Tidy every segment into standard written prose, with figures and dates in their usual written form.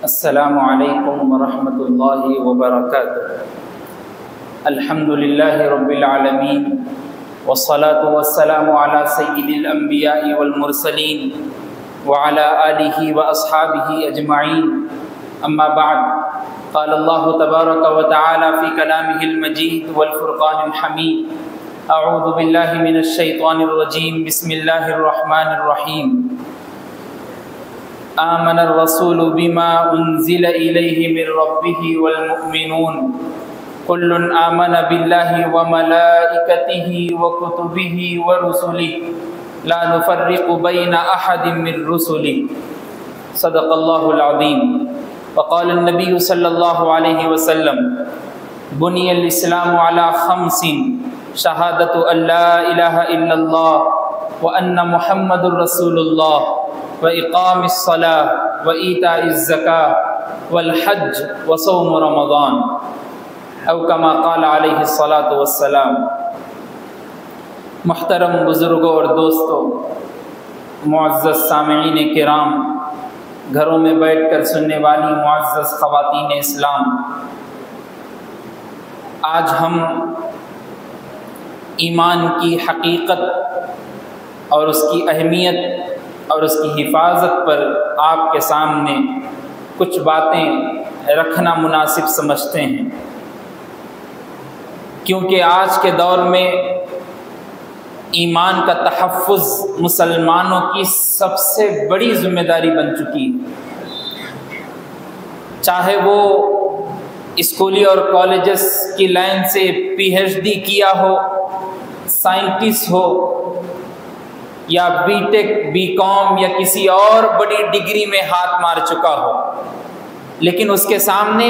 अस्सलामु अलैकुम वरहमतुल्लाहि वबरकातुह। अल्हम्दुलिल्लाहि रब्बिल आलमीन वस्सलातु वस्सलामु अला सय्यिदिल अंबिया'i वल मुरसलीन व अला आलिहि व अस्हाबिहि अजमईन। अम्मा बाद, क़ाल अल्लाहु तबारक व तआला फ़ी कलामिहिल मजीद वल फ़ुरक़ानिल हमीद। अऊज़ु बिल्लाहि मिनश शैतानिर रजीम। बिस्मिल्लाहिर रहमानिर रहीम। आमनर रसूलु बिमा उन्ज़िला इलैहि मिर रब्बिहि वल मुअ्मिनून कुल्लुन आमन बिल्लाहि व मलाइकतिहि व कुतुबिहि व रुसुलिहि ला नुफ़र्रिक़ु बैन अहदिम मिर रुसुलिहि। सदक़ल्लाहुल अज़ीम। व क़ाल अन्नबिय्यु सल्लल्लाहु अलैहि वसल्लम बुनियल इस्लामु अला ख़म्सिन शहादतु अल्ला इलाहा इल्लल्लाह व अन्ना मुहम्मदुर रसूलुल्लाह व इक़ामिस सलाह व ईताइज़ ज़काह वल हज व सौम रमज़ान औ कमा क़ाल अलैहिस्सलातु वस्सलाम। मुहतरम बुज़ुर्गों और दोस्तों, मुअज़्ज़ज़ सामिईन किराम, घरों में बैठकर सुनने वाली मुअज़्ज़ज़ ख़वातीन इस्लाम, आज हम ईमान की हकीकत और उसकी अहमियत और उसकी हिफाजत पर आपके सामने कुछ बातें रखना मुनासिब समझते हैं, क्योंकि आज के दौर में ईमान का तहफ़्फ़ुज़ मुसलमानों की सबसे बड़ी ज़िम्मेदारी बन चुकी है। चाहे वो स्कूली और कॉलेजेस की लाइन से PhD किया हो, साइंटिस्ट हो, या बीटेक, बीकॉम या किसी और बड़ी डिग्री में हाथ मार चुका हो, लेकिन उसके सामने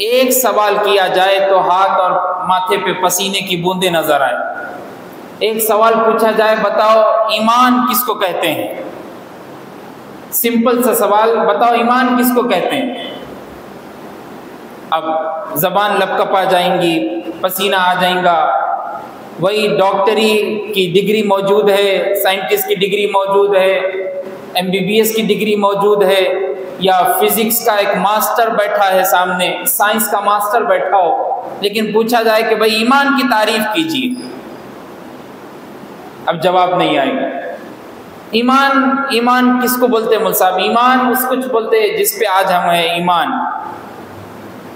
एक सवाल किया जाए तो हाथ और माथे पे पसीने की बूंदें नजर आए। एक सवाल पूछा जाए, बताओ ईमान किसको कहते हैं? सिंपल सा सवाल, बताओ ईमान किसको कहते हैं? अब जबान लपकपा जाएंगी, पसीना आ जाएगा। वही डॉक्टरी की डिग्री मौजूद है, साइंटिस्ट की डिग्री मौजूद है, MBBS की डिग्री मौजूद है, या फिजिक्स का एक मास्टर बैठा है सामने, साइंस का मास्टर बैठा हो, लेकिन पूछा जाए कि भाई ईमान की तारीफ कीजिए, अब जवाब नहीं आएगा। ईमान किसको बोलते हैं? मुल्ला साहब, ईमान उस कुछ बोलते हैं जिस पे आज हम हैं।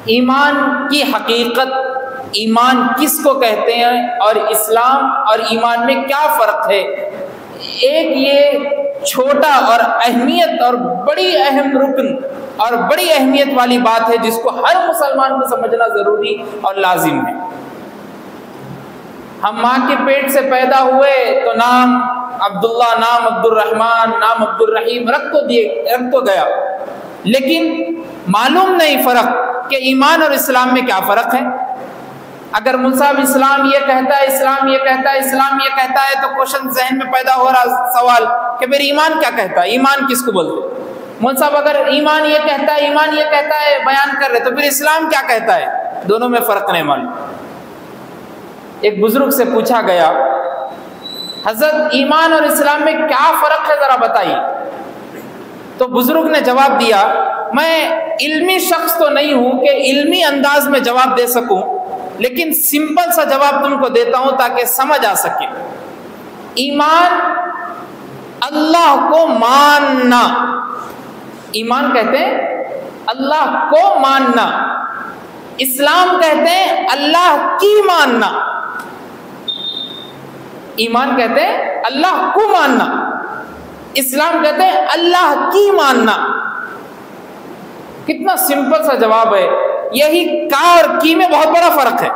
ईमान की हकीकत, ईमान किसको कहते हैं और इस्लाम और ईमान में क्या फ़र्क है? एक ये छोटा और अहमियत और बड़ी अहम रुकन और बड़ी अहमियत वाली बात है जिसको हर मुसलमान को समझना ज़रूरी और लाजिम है। हम माँ के पेट से पैदा हुए तो नाम अब्दुल्ला, नाम अब्दुर्रहमान, नाम अब्दुर्रहीम रख तो गया, लेकिन मालूम नहीं फ़र्क कि ईमान और इस्लाम में क्या फ़र्क है। अगर मुल्ला साहब इस्लाम ये कहता है, इस्लाम ये कहता है, इस्लाम ये कहता है, तो क्वेश्चन जहन में पैदा हो रहा सवाल कि फिर ईमान क्या कहता है, ईमान किसको बोलते हैं? मुल्ला साहब अगर ईमान ये कहता है, ईमान ये कहता है बयान कर रहे, तो फिर इस्लाम क्या कहता है? दोनों में फ़र्क नहीं मालूम। एक बुजुर्ग से पूछा गया, हज़रत ईमान और इस्लाम में क्या फ़र्क है, ज़रा बताइए। तो बुजुर्ग ने जवाब दिया, मैं इल्मी शख्स तो नहीं हूँ कि इल्मी अंदाज में जवाब दे सकूँ, लेकिन सिंपल सा जवाब तुमको देता हूं ताकि समझ आ सके। ईमान अल्लाह को मानना, ईमान कहते हैं अल्लाह को मानना, इस्लाम कहते हैं अल्लाह की मानना। ईमान कहते हैं अल्लाह को मानना, इस्लाम कहते हैं अल्लाह की मानना। कितना सिंपल सा जवाब है। यही का और की में बहुत बड़ा फर्क है।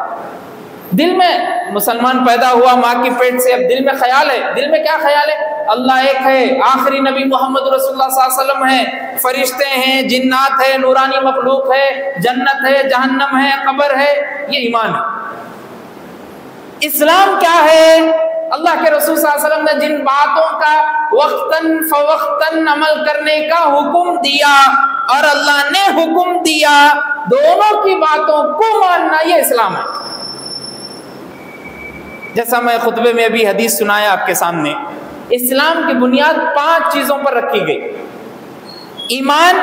दिल में मुसलमान पैदा हुआ माँ के पेट से, अब दिल में ख्याल है। दिल में क्या ख्याल है? अल्लाह एक है, आखिरी नबी मोहम्मद रसूलुल्लाह सल्लल्लाहु अलैहि वसल्लम है, फरिश्ते हैं, जिन्नात है, नूरानी मखलूक है, जन्नत है, जहन्नम है, कब्र है। ये ईमान है। इस्लाम क्या है? अल्लाह के रसूल सल्लल्लाहु अलैहि वसल्लम ने जिन बातों का वक्तन फवक्तन अमल करने का हुक्म दिया और अल्लाह ने हुक्म दिया, दोनों की बातों को मानना, ये इस्लाम है। जैसा मैं खुतबे में अभी हदीस सुनाया आपके सामने, इस्लाम की बुनियाद 5 चीजों पर रखी गई। ईमान,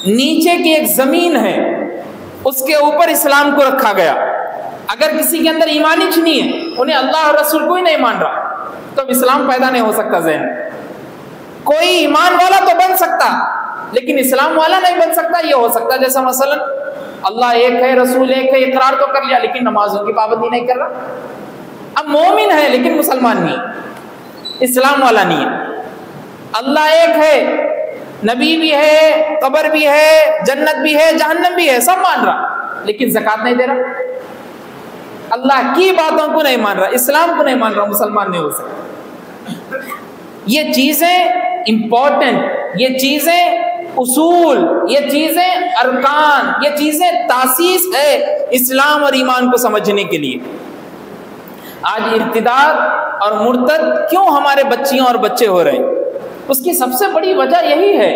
नीचे की एक जमीन है, उसके ऊपर इस्लाम को रखा गया। अगर किसी के अंदर ईमान ही नहीं है, उन्हें अल्लाह और रसूल को ही नहीं मान रहा, तो इस्लाम पैदा नहीं हो सकता। ज़हन कोई ईमान वाला तो बन सकता, लेकिन इस्लाम वाला नहीं बन सकता। ये हो सकता जैसा मसलन अल्लाह एक है, रसूल एक है, इकरार तो कर लिया, लेकिन नमाजों की पाबंदी नहीं कर रहा। अब मोमिन है लेकिन मुसलमान नहीं, इस्लाम वाला नहीं है। अल्लाह एक है, नबी भी है, कब्र भी है, जन्नत भी है, जहन्नम भी है, सब मान रहा, लेकिन ज़कात नहीं दे रहा, अल्लाह की बातों को नहीं मान रहा, इस्लाम को नहीं मान रहा, मुसलमान नहीं हो सकता। ये चीजें इंपॉर्टेंट, ये चीजें उसूल, ये चीजें अरकान, ये चीजें तासीस है इस्लाम और ईमान को समझने के लिए। आज इर्तिदाद और मुर्तद क्यों हमारे बच्चियों और बच्चे हो रहे हैं? उसकी सबसे बड़ी वजह यही है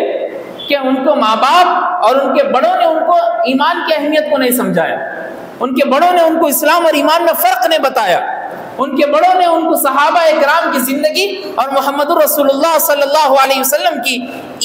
कि उनको माँ बाप और उनके बड़ों ने उनको ईमान की अहमियत को नहीं समझाया, उनके बड़ों ने उनको इस्लाम और ईमान में फ़र्क नहीं बताया, उनके बड़ों ने उनको सहाबा इकराम की ज़िंदगी और मोहम्मद रसूलुल्लाह सल्लल्लाहु अलैहि वसल्लम की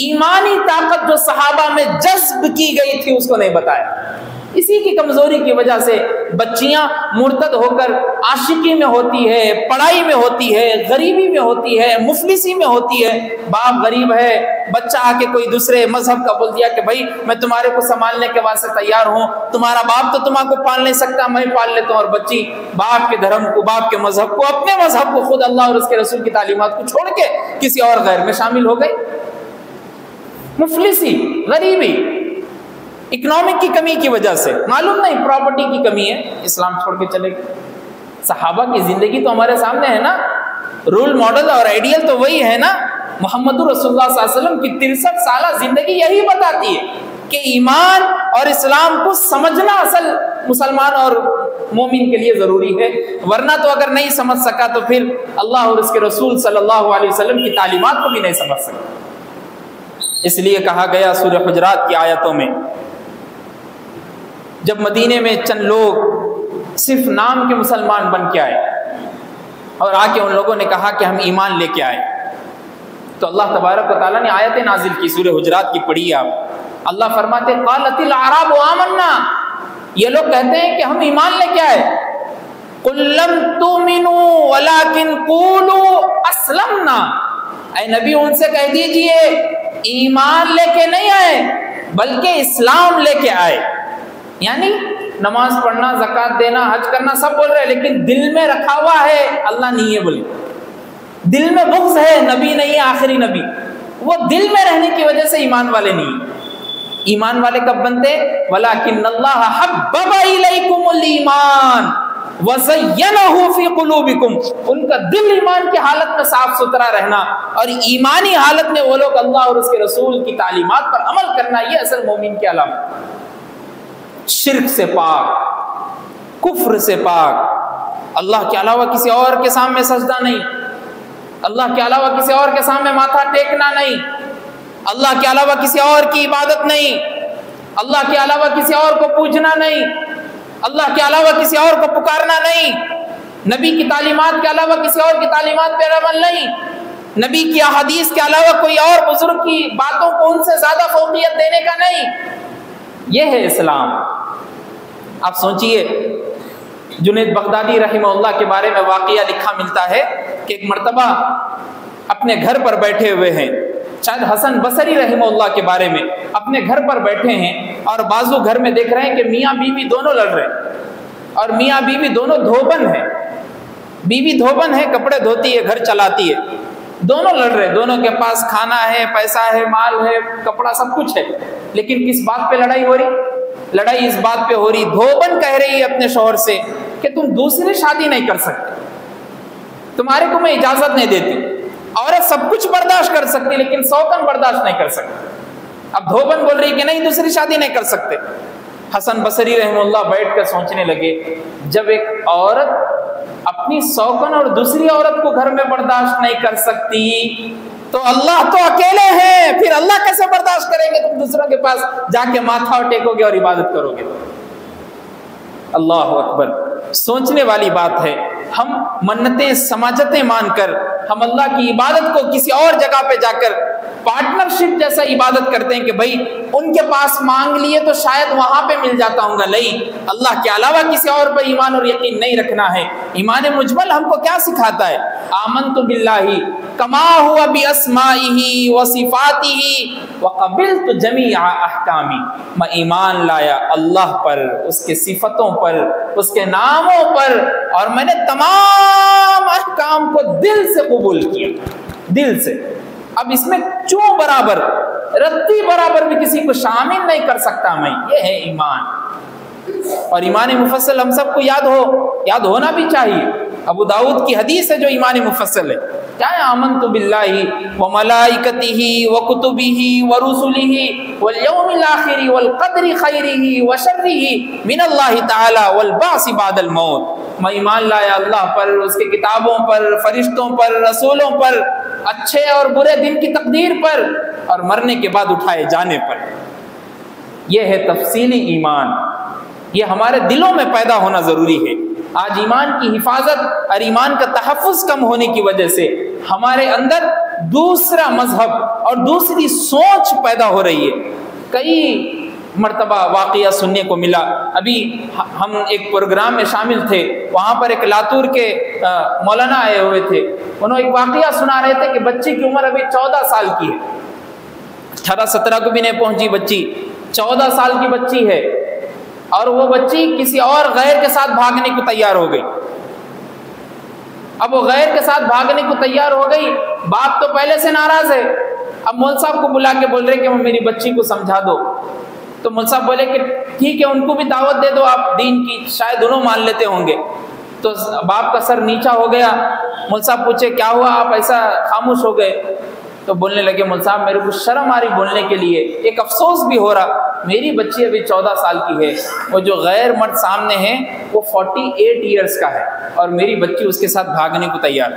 ईमानी ताकत जो सहाबा में जज्ब की गई थी उसको नहीं बताया। इसी की कमज़ोरी की वजह से बच्चियां मुर्तद होकर आशिकी में होती है, पढ़ाई में होती है, गरीबी में होती है, मुफलिसी में होती है। बाप गरीब है, बच्चा आके कोई दूसरे मजहब का बोल दिया कि भाई मैं तुम्हारे को संभालने के वास्ते तैयार हूँ, तुम्हारा बाप तो तुम्हारे को पाल नहीं सकता, मैं पाल लेता हूँ। और बच्ची बाप के धर्म को, बाप के मजहब को, अपने मजहब को, खुद अल्लाह और उसके रसूल की तालीमात को छोड़ के किसी और गैर में शामिल हो गई। मुफलिसी, गरीबी, इकोनॉमिक की कमी की वजह से, मालूम नहीं प्रॉपर्टी की कमी है, इस्लाम छोड़ के चले गए। सहाबा की जिंदगी तो हमारे सामने है ना, रोल मॉडल और आइडियल तो वही है ना। मोहम्मद रसूलुल्लाह सल्लल्लाहु अलैहि वसल्लम की 63 साल जिंदगी यही बताती है कि ईमान और इस्लाम को समझना असल मुसलमान और मोमिन के लिए जरूरी है, वरना तो अगर नहीं समझ सका तो फिर अल्लाह और उसके रसूल सल्लल्लाहु अलैहि वसल्लम की तालीमात को भी नहीं समझ सका। इसलिए कहा गया सूरह हुजरात की आयतों में, जब मदीने में चंद लोग सिर्फ नाम के मुसलमान बन के आए और आके उन लोगों ने कहा कि हम ईमान लेके आए, तो अल्लाह तबारक व तआला ने आयतें नाजिल की। सूरह हुजरात की पढ़िए आप। अल्लाह फरमाते क़ालतिल अराबु आमन्ना, ये लोग कहते हैं कि हम ईमान लेके आए। कुल लम तुमिनु वलाकिन क़ूलू अस्लमना, ऐ नबी उनसे कह दीजिए ईमान लेके नहीं आए बल्कि इस्लाम लेके आए। यानी नमाज पढ़ना, ज़कात देना, हज करना सब बोल रहे हैं, लेकिन दिल में रखा हुआ है अल्लाह नहीं है बोले, दिल में बुग़्ज़ है, नबी नहीं है आखिरी नबी, वो दिल में रहने की वजह से ईमान वाले नहीं। ईमान वाले कब बनते? वलाकिन्नल्लाह हब्बबा इलैकुमुल ईमान वज़य्यनहु फी क़ुलूबिकुम, उनका दिल ईमान की हालत में साफ सुथरा रहना और ईमानी हालत में वो लोग अल्लाह और उसके रसूल की तालीमात पर अमल करना, ये असल मोमिन की अलामत। शिर्क से पाक, कुफ्र से पाक, अल्लाह के अलावा किसी और के सामने सजदा नहीं, अल्लाह के अलावा किसी और के सामने माथा टेकना नहीं, अल्लाह के अलावा किसी और की इबादत नहीं, अल्लाह के अलावा किसी और को पूजना नहीं, अल्लाह के अलावा किसी और को पुकारना नहीं, नबी की तालीमात के अलावा किसी और की तालीमात पर अमल नहीं, नबी की अहादीस के अलावा कोई और बुजुर्ग की बातों को उनसे ज्यादा फौकियत देने का नहीं। यह है इस्लाम। आप सोचिए, जुनैद बगदादी रहमहुल्लाह के बारे में वाक़िया लिखा मिलता है कि एक मर्तबा अपने घर पर बैठे हुए हैं, शायद हसन बसरी रहमहुल्लाह के बारे में, अपने घर पर बैठे हैं और बाजू घर में देख रहे हैं कि मियाँ बीवी दोनों लड़ रहे हैं और मियाँ बीवी दोनों धोबन है, बीवी धोबन है, कपड़े धोती है, घर चलाती है, दोनों लड़ रहे, दोनों के पास खाना है, पैसा है, माल है, कपड़ा सब कुछ है, लेकिन किस बात पे लड़ाई हो रही? लड़ाई इस बात पे हो रही, धोबन कह रही है अपने शौहर से कि तुम दूसरी शादी नहीं कर सकते, तुम्हारे को मैं इजाजत नहीं देती। औरत सब कुछ बर्दाश्त कर सकती लेकिन सौतन बर्दाश्त नहीं कर सकती। अब धोबन बोल रही कि नहीं, दूसरी शादी नहीं कर सकते। हसन बसरी रहमतुल्लाह बैठ कर सोचने लगे, जब एक औरत अपनी सौकन और दूसरी औरत को घर में बर्दाश्त नहीं कर सकती तो अल्लाह तो अकेले हैं, फिर अल्लाह कैसे बर्दाश्त करेंगे? तुम दूसरों के पास जाके माथा टेकोगे और इबादत करोगे। अल्लाह अकबर। सोचने वाली बात है। हम मन्नतें समाजतें मानकर हम अल्लाह की इबादत को किसी और जगह पे जाकर पार्टनरशिप जैसा इबादत करते हैं कि भाई उनके पास मांग लिए तो शायद वहां पे मिल जाता हूँ, नहीं, अल्लाह के अलावा किसी और पर ईमान और यकीन नहीं रखना है। ईमान मुजमल हमको क्या सिखाता है? आमनतु बिल्लाहि कमा हुआ बिअस्माइही व सिफातिही व क़बिलतु जमीअ अहकामी। मैं ईमान लाया अल्लाह पर, उसके सिफतों पर, उसके नामों पर, और मैंने तमाम अहकाम को दिल से कबूल किया, दिल से। अब इसमें चूं बराबर, रत्ती बराबर भी किसी को शामिल नहीं कर सकता मैं। ये है ईमान। और ईमान मुफस्सल हम सबको याद होना भी चाहिए। अबू दाऊद की हदीस है जो ईमान मुफस्सल है, क्या है? आमनतु बिल्लाहि व मलाइकतिही व कुतुबिही व रुसुलिही वल यौमिल आखिरी वल क़द्रि खैरिही व शर्रिही मिनल्लाहि तआला वल बासी बादल मौत। मैं ईमान लाया अल्लाह पर, उसके किताबों पर, फरिश्तों पर, रसूलों पर, अच्छे और बुरे दिन की तकदीर पर, और मरने के बाद उठाए जाने पर। यह है तफसीली ईमान। ये हमारे दिलों में पैदा होना जरूरी है। आज ईमान की हिफाजत और ईमान का तहफ़्फ़ुज़ कम होने की वजह से हमारे अंदर दूसरा मजहब और दूसरी सोच पैदा हो रही है। कई मर्तबा वाक़या सुनने को मिला। अभी हम एक प्रोग्राम में शामिल थे, वहाँ पर एक लातूर के मौलाना आए हुए थे। उन्होंने एक वाक़या सुना रहे थे कि बच्ची की उम्र अभी 14 साल की है, 18-17 को भी नहीं पहुँची बच्ची, 14 साल की बच्ची है, और वो बच्ची किसी और गैर के साथ भागने को तैयार हो गई। अब वो गैर के साथ भागने को तैयार हो गई, बाप तो पहले से नाराज है। अब मौलवी साहब को बुला के बोल रहे कि मेरी बच्ची को समझा दो। तो मौलवी साहब बोले कि ठीक है, उनको भी दावत दे दो आप दीन की, शायद दोनों मान लेते होंगे। तो बाप का सर नीचा हो गया। मौलवी साहब पूछे क्या हुआ, आप ऐसा खामोश हो गए? तो बोलने लगे, मौलवी साहब मेरे को शर्म आ रही बोलने के लिए, एक अफसोस भी हो रहा, मेरी बच्ची अभी 14 साल की है, वो जो गैर मर्द सामने है वो 48 ईयर्स का है, और मेरी बच्ची उसके साथ भागने को तैयार,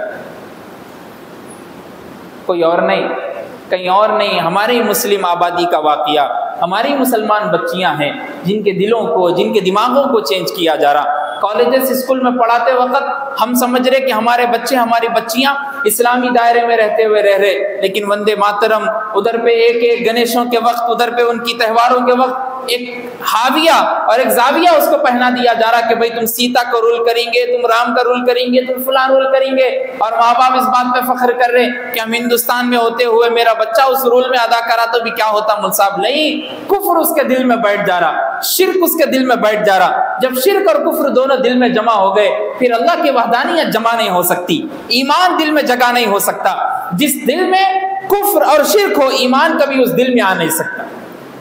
कोई और नहीं, कहीं और नहीं, हमारी मुस्लिम आबादी का वाक़या। हमारी मुसलमान बच्चियां हैं जिनके दिलों को, जिनके दिमागों को चेंज किया जा रहा। कॉलेजेस स्कूल में पढ़ाते वक्त हम समझ रहे कि हमारे बच्चे, हमारी बच्चियां इस्लामी दायरे में रहते हुए रह रहे, लेकिन वंदे मातरम उधर पे एक गणेशों के वक्त, उधर पे उनकी त्योहारों के वक्त एक हाविया और एक जाविया उसको पहना दिया जा रहा कि भाई तुम सीता का रोल करेंगे, तुम राम का रोल करेंगे, तुम फलां रोल करेंगे। और माँ बाप इस बात पे फख्र कर रहे कि हम हिंदुस्तान में होते हुए मेरा बच्चा उस रोल में अदा करा तो भी क्या होता। मुल्साब नहीं, कुफ्र उसके दिल में बैठ जा रहा, शिर्क उसके दिल में बैठ जा रहा। जब शिर्क और कुफ्र दोनों दिल में जमा हो गए, फिर अल्लाह की वहदानियत जमा नहीं हो सकती, ईमान दिल में जगह नहीं हो सकता। जिस दिल में कुफ्र और शिर्क हो, ईमान कभी उस दिल में आ नहीं सकता।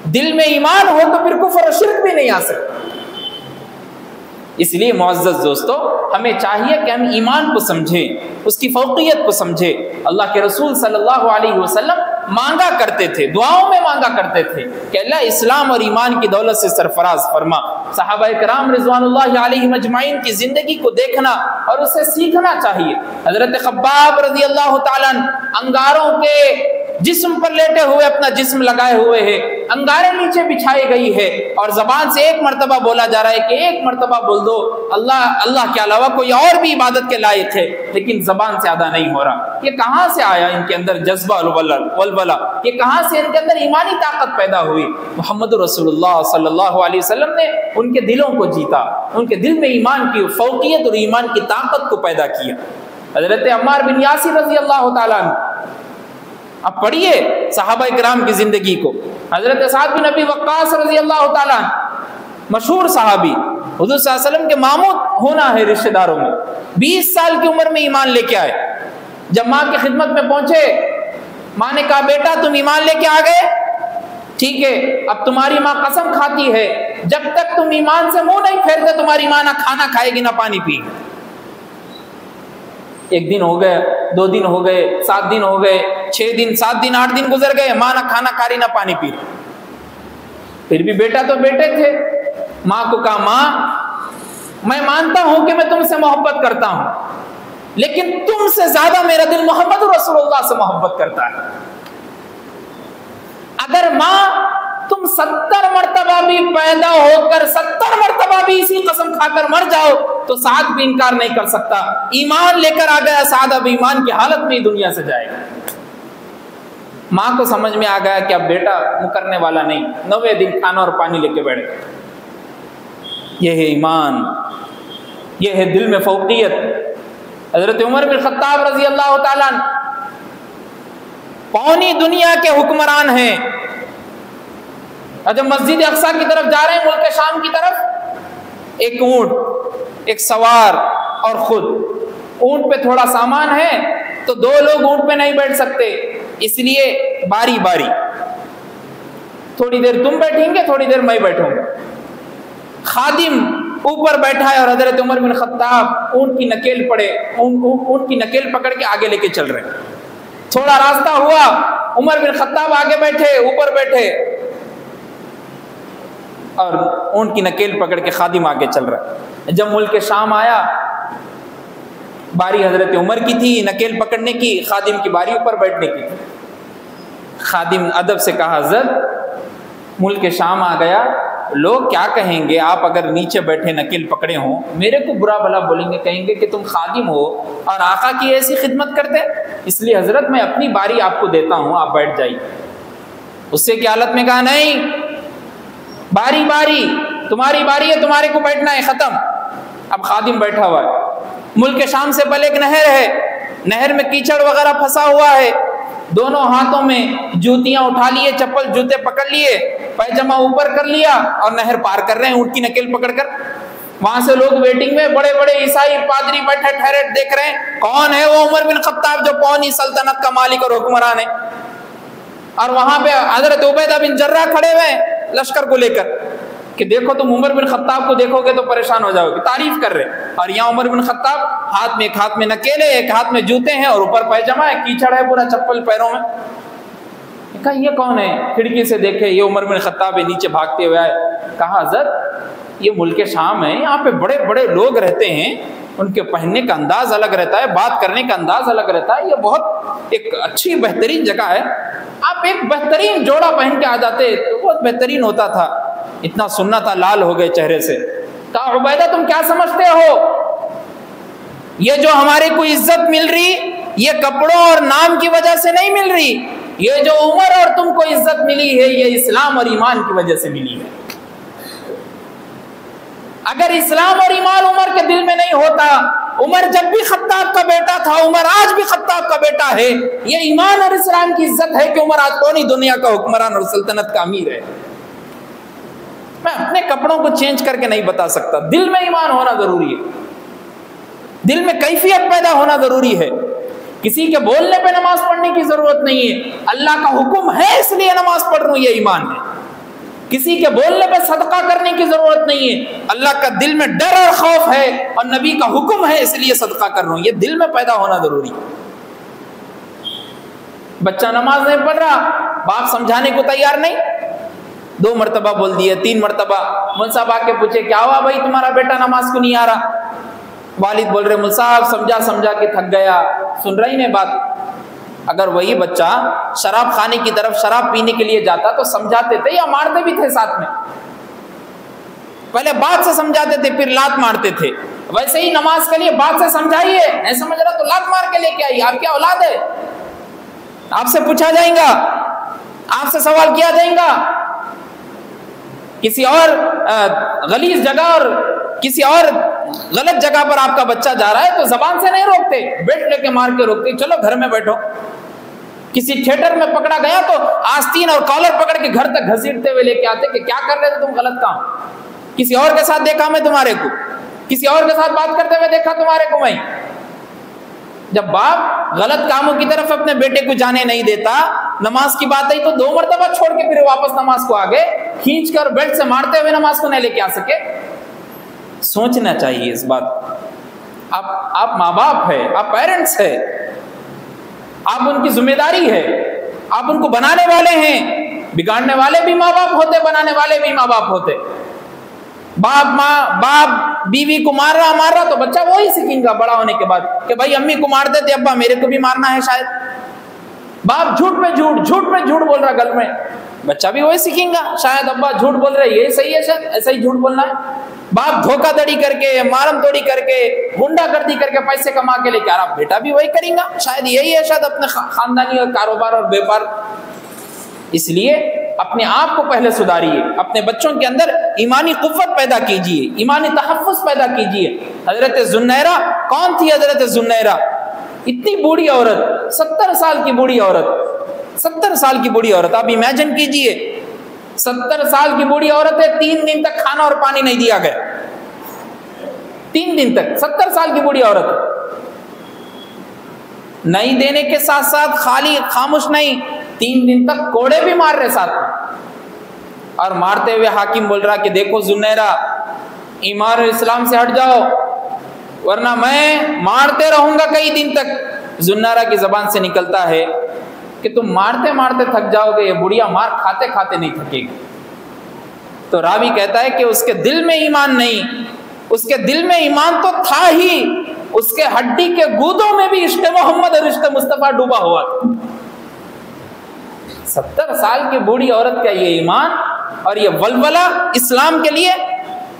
दिल में ईमान हो तो फिर कुफ्र और शिर्क भी नहीं आ सकता। इसलिए मुअज़्ज़ज़ दोस्तों, हमें चाहिए कि हम ईमान को समझें, उसकी फौक़ियत को समझें। अल्लाह के रसूल सल्लल्लाहु अलैहि वसल्लम मांगा करते थे, दुआओं में मांगा करते थे कि अल्लाह इस्लाम और ईमान की दौलत से सरफराज फरमा। सहाबाए किराम रिज़वानुल्लाहि अलैहिम अजमाइन की जिंदगी को देखना और उससे सीखना चाहिए। हज़रत ख़ब्बाब रज़ियल्लाहु ताला अंगारों के जिस्म पर लेटे हुए अपना जिस्म लगाए हुए है, अंगारे नीचे बिछाई गई है, और जबान से एक मर्तबा बोला जा रहा है कि एक मर्तबा बोल दो अल्लाह, अल्लाह के अलावा कोई और भी इबादत के लायक है, लेकिन जबान से अदा नहीं हो रहा। ये कहाँ से आया इनके अंदर जज्बा वलवला? ये कहाँ से इनके अंदर ईमानी ताकत पैदा हुई? मोहम्मद रसूलुल्लाह सल्लल्लाहु अलैहि वसल्लम ने उनके दिलों को जीता, उनके दिल में ईमान की फौकियत और ईमान की ताकत को पैदा किया। हज़रत अम्मार बिन यासिर रज़ियल्लाहु ताला अन्हु, अब पढ़िए सहाबा इकराम की जिंदगी को। हजरत साद बिन अबी वक्कास रज़ियल्लाहु ताला मशहूर सहाबी, हुज़ूर सल्लल्लाहु अलैहि वसल्लम के मामू होना है रिश्तेदारों में, 20 साल की उम्र में ईमान लेके आए। जब माँ की खिदमत में पहुंचे, माँ ने कहा बेटा तुम ईमान लेके आ गए, ठीक है, अब तुम्हारी माँ कसम खाती है जब तक तुम ईमान से मुंह नहीं फेरते तुम्हारी माँ ना खाना खाएगी ना पानी पिएगी। 1 दिन हो गए, 2 दिन हो गए, 7 दिन हो गए, 6 दिन, 7 दिन, 8 दिन गुजर गए, माँ ना खाना खा रही ना पानी पी रही। फिर भी बेटा तो बेटे थे। माँ को कहा माँ मैं मानता हूं कि मैं तुमसे मोहब्बत करता हूं, लेकिन तुमसे ज्यादा मेरा दिल मोहम्मद रसूलुल्लाह से मोहब्बत करता है। अगर माँ तुम 70 मर्तबा भी पैदा होकर 70 मर्तबा भी इसी कसम खाकर मर जाओ तो साद भी इनकार नहीं कर सकता। ईमान लेकर आ गया साद, अब ईमान की हालत में ही दुनिया से जाएगा। माँ को समझ में आ गया कि अब बेटा मुकरने वाला नहीं, 9वें दिन खाना और पानी लेके बैठ गए। यह है ईमान, यह है दिल में फौकियत। हजरत उमर बिन खत्ताब रजी अल्लाह ताला पौनी दुनिया के हुक्मरान हैं, और जब मस्जिद अक्सा की तरफ जा रहे हैं, मुल्क शाम की तरफ, एक ऊंट, एक सवार और खुद। ऊंट पे थोड़ा सामान है तो 2 लोग ऊंट पे नहीं बैठ सकते, इसलिए बारी बारी, थोड़ी देर तुम बैठेंगे, थोड़ी देर मैं बैठूंगा। खादिम ऊपर बैठा है और हजरत उमर बिन खत्ताब ऊंट की नकेल पकड़ के आगे लेके चल रहे हैं। थोड़ा रास्ता हुआ, उमर बिन खत्ताब आगे बैठे, ऊपर बैठे, और ऊंट की नकेल पकड़ के खादिम आगे चल रहा है। जब मुल्क शाम आया, बारी हजरत उमर की थी नकेल पकड़ने की, खादिम की बारी ऊपर बैठने की थी। खादिम अदब से कहा, हज़रत मुल्क शाम आ गया, लोग क्या कहेंगे, आप अगर नीचे बैठे नकेल पकड़े हों, मेरे को बुरा भला बोलेंगे, कहेंगे कि तुम खादिम हो और आका की ऐसी खिदमत करते, इसलिए हजरत मैं अपनी बारी आपको देता हूं, आप बैठ जाइए। उससे की हालत में कहा, नहीं, बारी बारी, तुम्हारी बारी है, तुम्हारे को बैठना है, खत्म। अब खादिम बैठा हुआ है। मुल्क शाम से पहले एक नहर है, नहर में कीचड़ वगैरह फंसा हुआ है, दोनों हाथों में जूतियां उठा लिए, चप्पल जूते पकड़ लिए, पैजामा ऊपर कर लिया और नहर पार कर रहे हैं ऊंट की नकेल पकड़कर। वहां से लोग वेटिंग में, बड़े बड़े ईसाई पादरी बैठे ठहरे देख रहे हैं, कौन है वो उमर बिन खत्ताब जो पौनी सल्तनत का मालिक और हुक्मरान है। और वहां पे हजरत उबैदा बिन जर्रा खड़े हुए लश्कर को लेकर कि देखो तुम उमर बिन खत्ताब को देखोगे तो परेशान हो जाओगे, तारीफ कर रहे। और यहाँ उमर बिन खत्ताब हाथ में, एक हाथ में नकेले, एक हाथ में जूते हैं और ऊपर पैजामा है, कीचड़ है पूरा, चप्पल पैरों में। कहा ये कौन है? खिड़की से देखे, ये उमर बिन खत्ताब है, नीचे भागते हुए आए। कहा हज़रत ये मुल्क शाम है, यहाँ पे बड़े बड़े लोग रहते हैं, उनके पहनने का अंदाज अलग रहता है, बात करने का अंदाज अलग रहता है, ये बहुत एक अच्छी बेहतरीन जगह है, आप एक बेहतरीन जोड़ा पहन के आ जाते तो बहुत बेहतरीन होता था। इतना सुनना था, लाल हो गए चेहरे से। कहा उबैदा तुम क्या समझते हो, ये जो हमारे को इज्जत मिल रही, ये कपड़ों और नाम की वजह से नहीं मिल रही, ये जो उमर और तुमको इज्जत मिली है, ये इस्लाम और ईमान की वजह से मिली है। अगर इस्लाम और ईमान उमर के दिल में नहीं होता, उमर जब भी खत्ताब का बेटा था, उमर आज भी खत्ताब का बेटा है, ये ईमान और इस्लाम की इज्जत है कि उमर आज कौनी दुनिया का हुक्मरान और सल्तनत का अमीर है। मैं अपने कपड़ों को चेंज करके नहीं बता सकता, दिल में ईमान होना जरूरी है, दिल में कैफियत पैदा होना जरूरी है। किसी के बोलने पे नमाज पढ़ने की जरूरत नहीं है, अल्लाह का हुक्म है इसलिए नमाज पढ़ रहा हूं, ये ईमान है। किसी के बोलने पे सदका करने की जरूरत नहीं है, अल्लाह का दिल में डर और खौफ है और नबी का हुक्म है इसलिए सदका कर रहा हूं, ये दिल में पैदा होना जरूरी है। बच्चा नमाज नहीं पढ़ रहा, बाप समझाने को तैयार नहीं, 2 मरतबा बोल दिए, 3 मरतबा, मुल्ला साहब आके पूछे क्या हुआ भाई तुम्हारा बेटा नमाज को नहीं आ रहा? वालिद बोल रहे मुल्ला साहब समझा समझा के थक गया, सुन रही नहीं बात। अगर वही बच्चा शराब खाने की तरफ, शराब पीने के लिए जाता तो समझाते थे या मारते भी थे साथ में, पहले बात से समझाते थे फिर लात मारते थे। वैसे ही नमाज के लिए बात से समझाइए, नहीं समझ रहा तो लात मार के लेके आइए। आप क्या औलाद है? आपसे पूछा जाएगा, आपसे सवाल किया जाएगा। किसी और गलीज जगह और किसी और गलत जगह पर आपका बच्चा जा रहा है तो जबान से नहीं रोकते, बेल्ट लेके मार के रोकते, चलो घर में बैठो। किसी थिएटर में पकड़ा गया तो आस्तीन और कॉलर पकड़ के घर तक घसीटते हुए लेके आते कि क्या कर रहे थे तुम, गलत काम। किसी और के साथ देखा मैं तुम्हारे को, किसी और के साथ बात करते हुए देखा तुम्हारे को मैं। जब बाप गलत कामों की तरफ अपने बेटे को जाने नहीं देता, नमाज की बात आई तो 2 मरतबा छोड़ के फिर वापस नमाज को आ गए, खींच कर बेल्ट से मारते हुए नमाज को नहीं लेके आ सके। सोचना चाहिए इस बात। आप माँ बाप है, आप पेरेंट्स है, आप उनकी जिम्मेदारी है, आप उनको बनाने वाले हैं। बिगाड़ने वाले भी माँ बाप होते, बनाने वाले भी माँ बाप होते। बाप बीवी को मार रहा तो बच्चा वो ही सीखेगा बड़ा होने के बाद कि भाई अम्मी को मार देते, अब्बा मेरे को भी मारना है शायद। बाप झूठ में झूठ बोल रहा गल में, बच्चा भी वही सीखेगा शायद, अब्बा झूठ बोल रहे यही सही है, शायद ऐसा ही झूठ बोलना है। बाप धोखाधड़ी करके, मारम तोड़ी करके, गुंडागर्दी करके पैसे कमा के लेके आ रहा, बेटा भी वही करेगा, शायद यही है, शायद अपने खानदानी और कारोबार और व्यापार। इसलिए अपने आप को पहले सुधारिए, अपने बच्चों के अंदर ईमानी कुव्वत पैदा कीजिए, ईमानी तहफ़्फ़ुज़ पैदा कीजिए। हजरत ज़ुन्नैरा कौन थी? हजरत ज़ुन्नैरा इतनी बूढ़ी औरत, 70 साल की बूढ़ी औरत, 70 साल की बूढ़ी औरत, आप इमेजिन कीजिए, 70 साल की बूढ़ी औरत है, 3 दिन तक खाना और पानी नहीं दिया गया, 3 दिन तक, 70 साल की बूढ़ी औरत नहीं देने के साथ साथ खाली खामोश नहीं, 3 दिन तक कोड़े भी मार रहे साथ में। और मारते हुए हाकिम बोल रहा कि देखो ज़ुन्नैरा, ईमान और इस्लाम से हट जाओ वरना मैं मारते रहूंगा कई दिन तक। ज़ुन्नैरा की जबान से निकलता है कि तुम मारते मारते थक जाओगे, ये बुढ़िया मार खाते खाते नहीं थकेगी। तो रावी कहता है कि उसके दिल में ईमान नहीं, उसके दिल में ईमान तो था ही, उसके हड्डी के गूदों में भी इश्क़ मोहम्मद और इश्क़ मुस्तफ़ा डूबा हुआ था। 70 साल की बूढ़ी औरत का ये ईमान और ये वलवला इस्लाम के लिए,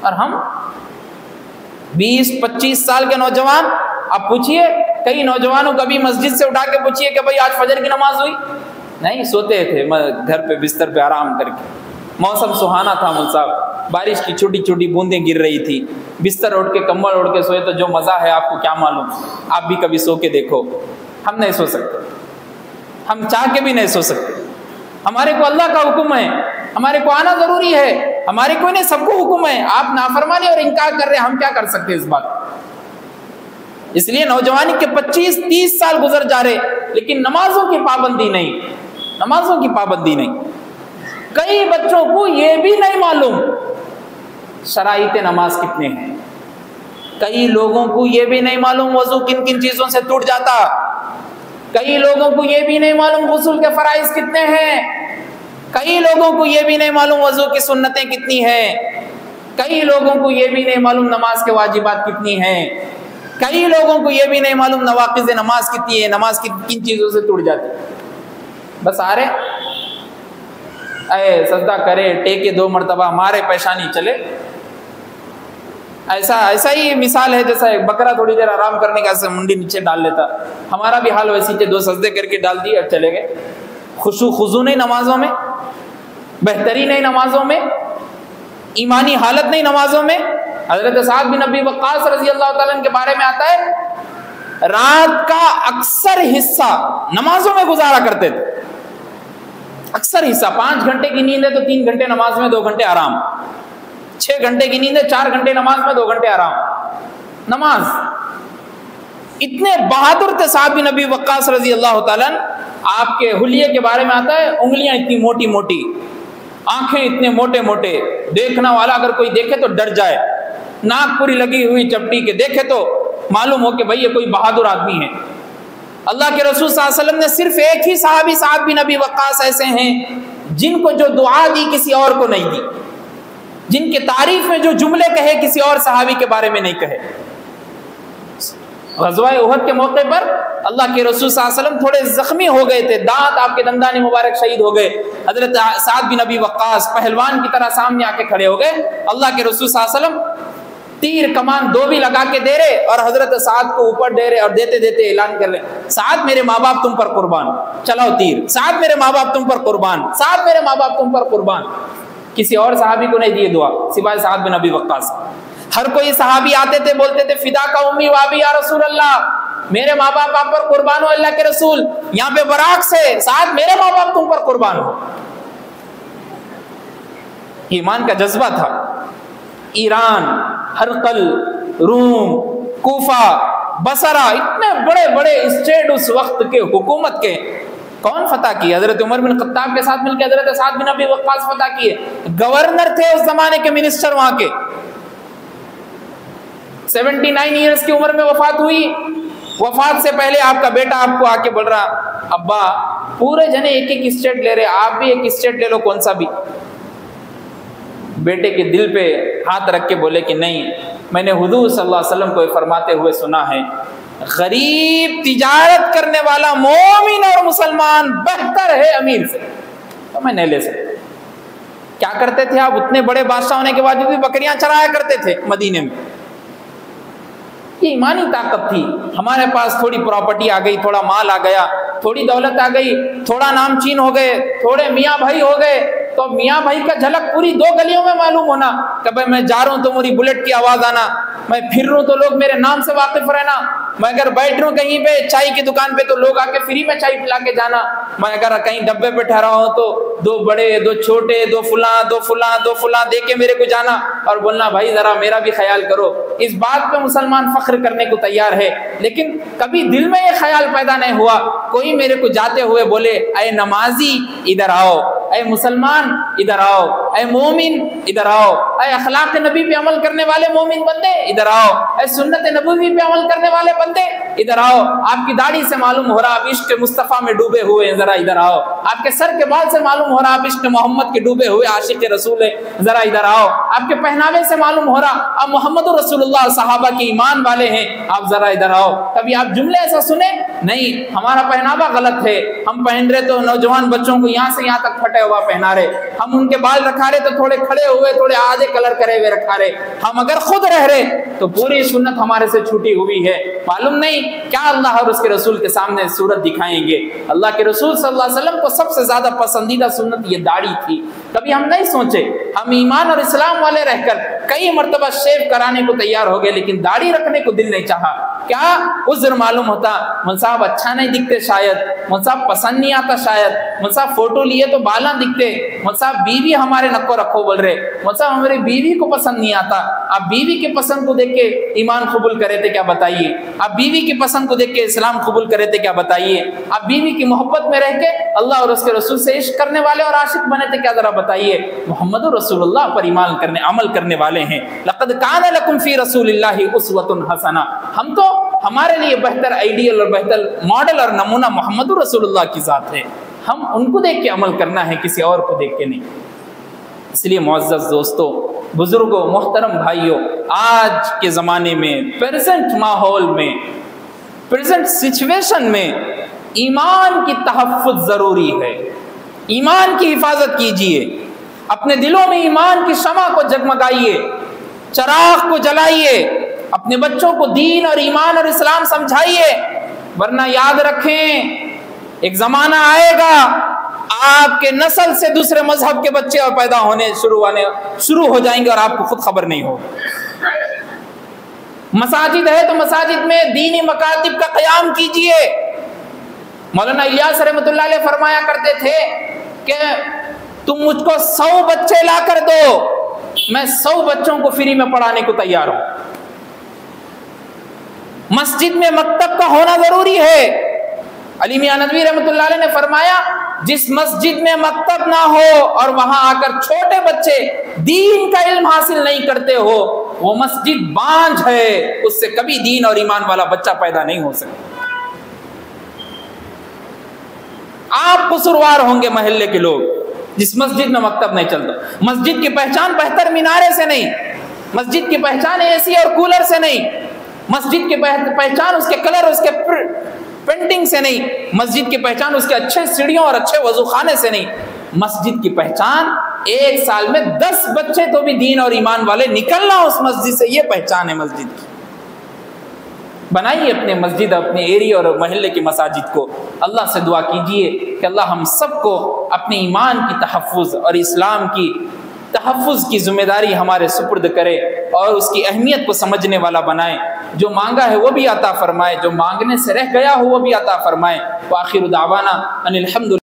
और हम 20-25 साल के नौजवान, आप पूछिए कई नौजवानों कभी मस्जिद से उठा के पूछिए कि भाई आज फजर की नमाज हुई? नहीं, सोते थे घर पे बिस्तर पे आराम करके। मौसम सुहाना था मुल्क साहब, बारिश की छोटी छोटी बूंदें गिर रही थी, बिस्तर उठ के कंबल उड़ के सोए तो जो मज़ा है आपको क्या मालूम, आप भी कभी सो के देखो। हम नहीं सो सकते, हम चाह के भी नहीं सो सकते। हमारे को अल्लाह का हुक्म है, हमारे को आना जरूरी है, हमारे को नहीं, सबको हुक्म है। आप नाफरमानी और इनकार कर रहे हैं, हम क्या कर सकते हैं इस बात। इसलिए नौजवानी के 25-30 साल गुजर जा रहे, लेकिन नमाजों की पाबंदी नहीं, नमाजों की पाबंदी नहीं। कई बच्चों को ये भी नहीं मालूम शराइते नमाज कितने हैं, कई लोगों को ये भी नहीं मालूम वजू किन किन चीजों से टूट जाता, कई लोगों को ये भी नहीं मालूम गुस्ल के फराइज कितने हैं, कई लोगों को ये भी नहीं मालूम वजू की सुन्नतें कितनी हैं, कई लोगों को ये भी नहीं मालूम नमाज के वाजिबात कितनी हैं, कई लोगों को ये भी नहीं मालूम नवाक़िज़ नमाज कितनी है, नमाज किन चीज़ों से टूट जाती है। बस आ रहे सजदा करे, टेके 2 मरतबा, मारे पेशानी चले। ऐसा ही मिसाल है जैसा एक बकरा थोड़ी देर आराम करने का मुंडी नीचे डाल लेता, हमारा भी हाल वैसी थे, 2 सजदे करके डाल दिए और चले गए। खुशू नहीं नमाजों में, बेहतरी नहीं नमाजों में, ईमानी हालत नहीं नमाजों में। हजरत साद बिन अबी वक्कास रज़ी अल्लाह ताला अन्हु के बारे में आता है, रात का अक्सर हिस्सा नमाजों में गुजारा करते थे, अक्सर हिस्सा। 5 घंटे की नींद है तो 3 घंटे नमाज में, 2 घंटे आराम। 6 घंटे की नींद है, 4 घंटे नमाज में, 2 घंटे आराम। नमाज इतने बहादुर थे साहब बिन अबी वक्कास रज़ी अल्लाह ताला अन्हु। आपके हुलिये के बारे में आता है, उंगलियां इतनी मोटी मोटी, आंखें इतने मोटे मोटे, देखना वाला अगर कोई देखे तो डर जाए, नाक पूरी लगी हुई चपटी के, देखे तो मालूम हो कि भाई ये कोई बहादुर आदमी है। अल्लाह के रसूल सल्लल्लाहु अलैहि वसल्लम ने सिर्फ एक ही सहाबी साहब बिन अबी वक्कास ऐसे हैं जिनको जो दुआ दी किसी और को नहीं दी, जिनके तारीफ में जो जुमले कहे किसी और सहाबी के बारे में नहीं कहे। ग़ज़वा उहद के मौके पर अल्लाह के रसूल सल्लल्लाहु अलैहि वसल्लम थोड़े जख्मी हो गए थे, दांत आपके दंदाने मुबारक शहीद हो गए। हजरत साद बिन अबी वक्कास पहलवान की तरह सामने आके खड़े हो गए। अल्लाह के रसूल सल्लल्लाहु अलैहि वसल्लम तीर कमान 2 भी लगा के दे रहे और हजरत साद को ऊपर दे रहे और देते देते ऐलान कर रहे, साद मेरे माँ बाप तुम पर कुर्बान, चलाओ तीर, साद मेरे माँ बाप तुम पर कुर्बान, साद मेरे माँ बाप तुम पर कुर्बान। किसी और सहाबी को नहीं दिए दुआ सिवाय साद बिन अबी वक्कास। हर कोई सहाबी आते थे, बोलते थे फिदा का उम्मी वाबी या रसूल अल्लाह, मेरे माँ बाप आप पर कुर्बान हो अल्लाह के रसूल। यहाँ पे बराक से साद मेरे माँ बाप तुम पर कुर्बान हो। ईमान का जज्बा था। ईरान, हरकल, रूम, कूफा, बसरा, इतने बड़े बड़े स्टेट उस वक्त के हुकूमत के कौन फतह किए? हजरत उमर बिन खत्ताब के साथ मिलकर हजरत साद बिन अबी वक्कास फतह किए। गवर्नर थे उस जमाने के, मिनिस्टर वहां के। 79 ईयर्स की उम्र में वफात हुई। वफात से पहले आपका बेटा आपको आके बोल रहा, अब्बा पूरे जने एक एक स्टेट ले रहे, आप भी एक स्टेट ले लो, कौन सा भी। बेटे के दिल पे हाथ रख के बोले कि नहीं, मैंने हुजूर सल्लल्लाहु अलैहि वसल्लम को फरमाते हुए सुना है, गरीब तिजारत करने वाला मोमिन और मुसलमान बेहतर है अमीर से, तो मैं नहीं ले सकता। क्या करते थे आप? उतने बड़े बादशाह होने के बावजूद भी बकरियां चराया करते थे मदीने में। ये ईमानी ताकत थी। हमारे पास थोड़ी प्रॉपर्टी आ गई, थोड़ा माल आ गया, थोड़ी दौलत आ गई, थोड़ा नामचीन हो गए, थोड़े मियाँ भाई हो गए, तो मियाँ भाई का झलक पूरी 2 गलियों में मालूम होना कि भाई मैं जा रहा हूँ तो मेरी बुलेट की आवाज आना, मैं फिर रहा हूँ तो लोग मेरे नाम से वाकिफ रहना, मैं अगर बैठ रहा हूँ कहीं पे चाय की दुकान पे तो लोग आके फ्री में चाय पिला के जाना, मैं अगर कहीं डब्बे पे ठहरा हूँ तो 2 बड़े 2 छोटे 2 फुला दे के मेरे को जाना और बोलना भाई जरा मेरा भी ख्याल करो। इस बात पे मुसलमान फख्र करने को तैयार है, लेकिन कभी दिल में ये ख्याल पैदा नहीं हुआ कोई मेरे को जाते हुए बोले अय नमाजी इधर आओ, अय मुसलमान इधर आओ, अय मोमिन इधर आओ, अय अखलाक नबी पे अमल करने वाले मोमिन बंदे इधर आओ, अय सुन्नत नबवी पे अमल करने वाले बंदे इधर आओ, आपकी दाढ़ी से मालूम हो रहा आप इश्क मुस्तफ़ा में डूबे हुए हैं, जरा इधर आओ, आपके सर के बाल से मालूम हो रहा आप इश्क मोहम्मद के डूबे हुए आशिक रसूल है, जरा इधर आओ, आपके पहनावे से मालूम हो रहा आप मोहम्मद रसूलुल्लाह सहाबा के ईमान वाले हैं, आप जरा इधर आओ। कभी आप जुमले ऐसा सुने? नहीं, हमारा पहनावा गलत है, हम पहन रहे तो नौजवान बच्चों को यहाँ से यहाँ तक फटे हुआ पहना रहे, हम उनके बाल रखा रहे तो थोड़े खड़े हुए थोड़े आधे कलर करे हुए रखा रहे, हम अगर खुद रह रहे तो पूरी सुन्नत हमारे से छूटी हुई है। मालूम नहीं क्या अल्लाह और उसके रसूल के सामने सूरत दिखाएंगे। अल्लाह के रसूल सल्लल्लाहु अलैहि वसल्लम को सबसे ज्यादा पसंदीदा सुन्नत ये दाढ़ी थी। कभी हम नहीं सोचे, हम ईमान और इस्लाम वाले रहकर कई मरतबा शेव कराने को तैयार हो गए, लेकिन दाढ़ी रखने को दिल नहीं चाहा। क्या उज़्र मालूम होता, मुंसाब अच्छा नहीं दिखते शायद, मुंसाब पसंद नहीं आता शायद, मुंसाब फोटो लिए तो बाला दिखते, मुंसाब बीवी हमारे नक्को रखो बोल रहे, मुंसाब हमारी बीवी को पसंद नहीं आता। आप बीवी के पसंद को देख के ईमान कबूल करे थे क्या बताइए? आप बीवी की पसंद को देख के इस्लाम कबूल करे थे क्या बताइए? आप बीवी की मोहब्बत में रह के अल्लाह और उसके रसूल से इश्क करने वाले और आशिक बने थे क्या, जरा बताइए? मोहम्मद रसूलुल्लाह पर ईमान करने अमल करने वाले हैं। लक़द कान लकुम फी रसूलिल्लाहि उस्वतुन हसना, हम तो हमारे लिए बेहतर आइडियल और बेहतर मॉडल और नमूना मोहम्मद रसूलुल्लाह की जात है, हम उनको देख के अमल करना है, किसी और को देख के नहीं। इसलिए मुअज़्ज़ज़ दोस्तों, बुजुर्गों, मोहतरम भाइयों, आज के ज़माने में, प्रेजेंट माहौल में, प्रेजेंट सिचुएशन में ईमान की तहफ़्फ़ुज़ ज़रूरी है। ईमान की हिफाजत कीजिए, अपने दिलों में ईमान की शमा को जगमगाइए, चराग को जलाइए, अपने बच्चों को दीन और ईमान और इस्लाम समझाइए, वरना याद रखें एक ज़माना आएगा आपके नस्ल से दूसरे मजहब के बच्चे और पैदा होने शुरू हो जाएंगे और आपको खुद खबर नहीं होगी। मसाजिद है तो मसाजिद में दीनी मकातिब का क़याम कीजिए। मौलाना इलियास रहमतुल्लाह अलैह फरमाया करते थे कि तुम मुझको 100 बच्चे ला कर दो, मैं 100 बच्चों को फ्री में पढ़ाने को तैयार हूं। मस्जिद में मकतब का होना जरूरी है। अली मियां नदवी रहमतुल्लाह अलैह ने फरमाया, जिस मस्जिद में मकतब ना हो और वहां आकर छोटे बच्चे दीन का इल्म हासिल नहीं करते हो, वो मस्जिद बांझ है, उससे कभी दीन और ईमान वाला बच्चा पैदा नहीं हो सकता। आप कसूरवार होंगे मोहल्ले के लोग जिस मस्जिद में मकतब नहीं चलता। मस्जिद की पहचान बेहतर मीनारे से नहीं, मस्जिद की पहचान एसी और कूलर से नहीं, मस्जिद की पहचान उसके कलर, उसके पेंटिंग से नहीं, मस्जिद की पहचान उसके अच्छे सीढ़ियों और अच्छे वजूखाने से नहीं। मस्जिद की पहचान एक साल में 10 बच्चे तो भी दीन और ईमान वाले निकलना उस मस्जिद से, ये पहचान है मस्जिद की। बनाइए अपने मस्जिद, अपने एरिया और मोहल्ले की मसाजिद को। अल्लाह से दुआ कीजिए कि अल्लाह हम सबको अपने ईमान की तहफ़्फ़ुज़ और इस्लाम की तहफ़्फ़ुज़ की ज़िम्मेदारी हमारे सुपुर्द करे और उसकी अहमियत को समझने वाला बनाए। जो मांगा है वो भी अता फरमाए, जो मांगने से रह गया हो वो भी अता फरमाए। व आखिरु दावाना अनिल हम्दुलिल्लाह।